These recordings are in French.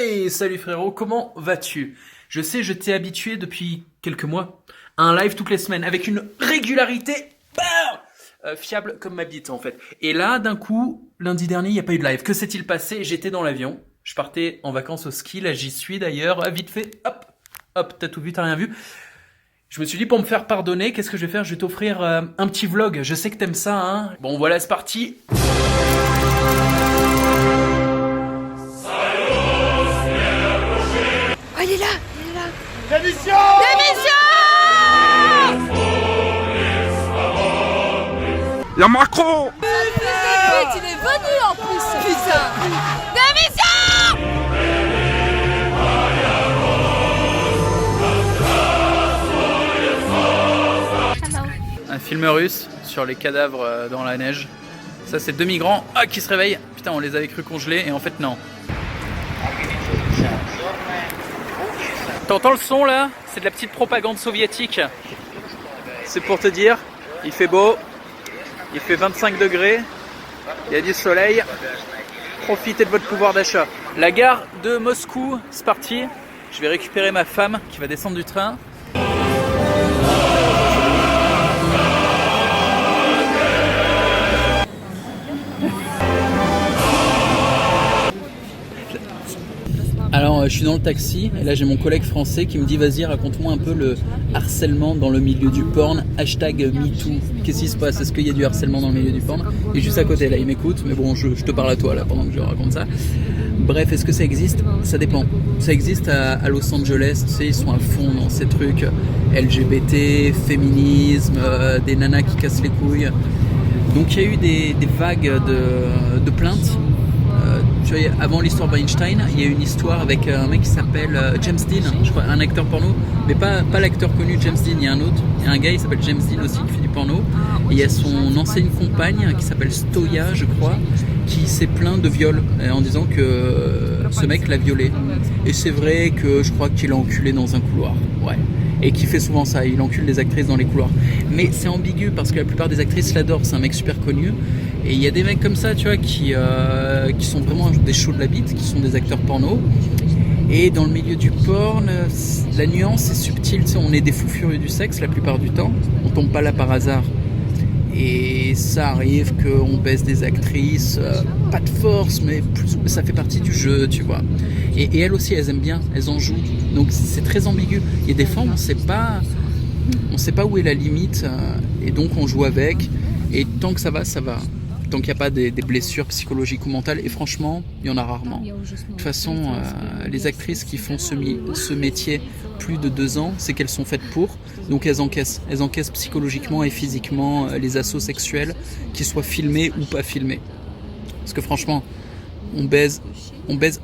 Hey, salut frérot, comment vas-tu? Je sais, je t'ai habitué depuis quelques mois à un live toutes les semaines avec une régularité fiable comme ma bite en fait. Et là, d'un coup, lundi dernier, il n'y a pas eu de live. Que s'est-il passé? J'étais dans l'avion, je partais en vacances au ski, là j'y suis d'ailleurs, vite fait, hop, t'as tout vu, t'as rien vu. Je me suis dit pour me faire pardonner, qu'est-ce que je vais faire? Je vais t'offrir un petit vlog, je sais que t'aimes ça, hein. Bon voilà, c'est parti. Oh, il est là, il est là. Démission! Y'a Macron! Il est venu en plus, putain. Démission! Un film russe sur les cadavres dans la neige. Ça c'est deux migrants qui se réveillent. Putain, on les avait cru congelés et en fait non. T'entends le son là? C'est de la petite propagande soviétique. C'est pour te dire, il fait beau, il fait 25 degrés, il y a du soleil. Profitez de votre pouvoir d'achat. La gare de Moscou, c'est parti. Je vais récupérer ma femme qui va descendre du train. Alors je suis dans le taxi et là j'ai mon collègue français qui me dit vas-y raconte-moi un peu le harcèlement dans le milieu du porn, #MeToo. Qu'est-ce qui se passe? Est-ce qu'il y a du harcèlement dans le milieu du porn? Et juste à côté là il m'écoute, mais bon je te parle à toi là pendant que je raconte ça. Bref, est-ce que ça existe? Ça dépend. Ça existe à Los Angeles, tu sais, ils sont à fond dans ces trucs LGBT, féminisme, des nanas qui cassent les couilles. Donc il y a eu des vagues de plaintes. Tu vois, avant l'histoire Weinstein, il y a une histoire avec un mec qui s'appelle James Dean, je crois, un acteur porno, mais pas l'acteur connu James Dean, il y a un autre, il y a un gars qui s'appelle James Dean aussi qui fait du porno, et il y a son ancienne compagne qui s'appelle Stoya, je crois, qui s'est plaint de viol en disant que ce mec l'a violé. Et c'est vrai que je crois qu'il a enculé dans un couloir, ouais. Et qui fait souvent ça, il encule des actrices dans les couloirs. Mais c'est ambigu parce que la plupart des actrices l'adorent, c'est un mec super connu. Et il y a des mecs comme ça, tu vois, qui sont vraiment des chauds de la bite, qui sont des acteurs porno. Et dans le milieu du porn, la nuance est subtile, tu sais, on est des fous furieux du sexe la plupart du temps. On tombe pas là par hasard. Et ça arrive qu'on baisse des actrices, pas de force, mais ça fait partie du jeu, tu vois. Et elles aussi, elles aiment bien, elles en jouent. Donc c'est très ambigu. Il y a des fois, on sait pas où est la limite, et donc on joue avec. Et tant que ça va, ça va. Tant qu'il n'y a pas des blessures psychologiques ou mentales, et franchement, il y en a rarement. De toute façon, les actrices qui font ce métier plus de 2 ans, c'est qu'elles sont faites pour, donc elles encaissent psychologiquement et physiquement les assauts sexuels, qu'ils soient filmés ou pas filmés. Parce que franchement, on baise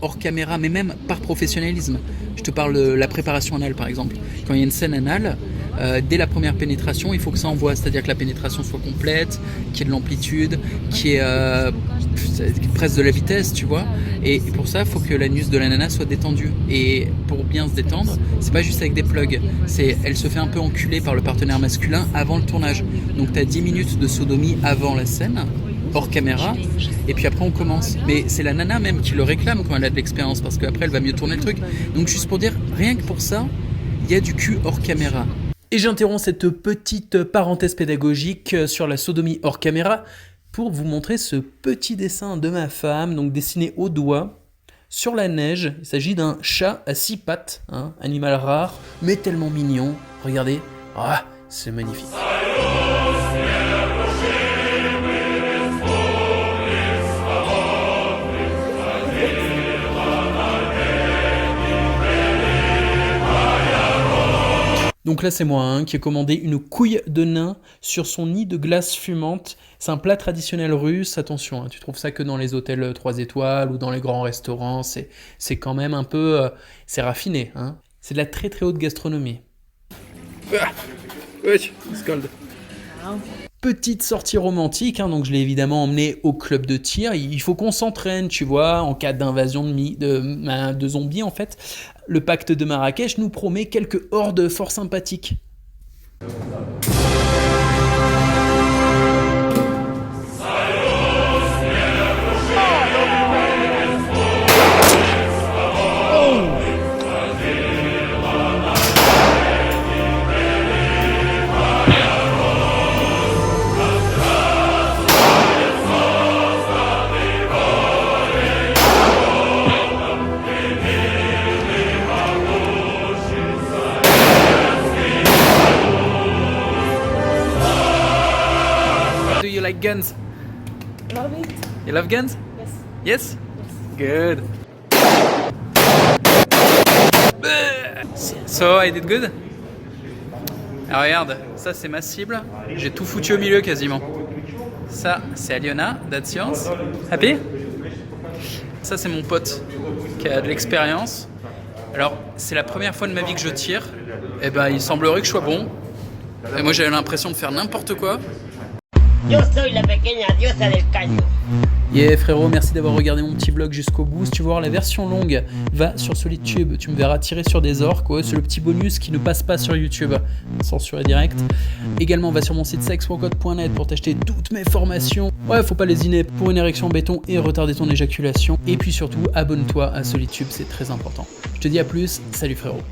hors caméra, mais même par professionnalisme. Je te parle de la préparation anale par exemple. Quand il y a une scène anale, dès la première pénétration, il faut que ça envoie, c'est-à-dire que la pénétration soit complète, qu'il y ait de l'amplitude, qu'il y ait presque de la vitesse, tu vois. Et pour ça, il faut que l'anus de la nana soit détendu. Et pour bien se détendre, c'est pas juste avec des plugs. Elle se fait un peu enculer par le partenaire masculin avant le tournage. Donc tu as 10 minutes de sodomie avant la scène, hors caméra, et puis après on commence. Mais c'est la nana même qui le réclame quand elle a de l'expérience, parce qu'après elle va mieux tourner le truc. Donc juste pour dire, rien que pour ça, il y a du cul hors caméra. Et j'interromps cette petite parenthèse pédagogique sur la sodomie hors caméra pour vous montrer ce petit dessin de ma femme, donc dessiné au doigt, sur la neige. Il s'agit d'un chat à 6 pattes, hein, animal rare, mais tellement mignon. Regardez, c'est magnifique. Donc là c'est moi qui ai commandé une couille de nain sur son nid de glace fumante. C'est un plat traditionnel russe, attention, tu trouves ça que dans les hôtels 3 étoiles ou dans les grands restaurants, c'est quand même un peu... c'est raffiné, hein. C'est de la très très haute gastronomie. Petite sortie romantique, donc je l'ai évidemment emmené au club de tir. Il faut qu'on s'entraîne, tu vois, en cas d'invasion de zombies en fait. Le pacte de Marrakech nous promet quelques hordes fort sympathiques. like guns? Love it. You love guns? Yes. Yes? Good. So, I did good? Alors regarde, ça c'est ma cible. J'ai tout foutu au milieu quasiment. Ça, c'est Aliona, that's yours. Happy? Ça, c'est mon pote qui a de l'expérience. Alors, c'est la première fois de ma vie que je tire. Et ben, il semblerait que je sois bon. Et moi, j'avais l'impression de faire n'importe quoi. Yo soy la pequeña diosa del caño. Yeah frérot, merci d'avoir regardé mon petit vlog jusqu'au bout. Si tu veux voir la version longue, va sur Solitube, tu me verras tirer sur des orques. Ouais, c'est le petit bonus qui ne passe pas sur YouTube, censuré direct. Également, va sur mon site sexworkout.net pour t'acheter toutes mes formations. Ouais, faut pas lésiner pour une érection béton et retarder ton éjaculation. Et puis surtout, abonne-toi à Solitube, c'est très important. Je te dis à plus, salut frérot.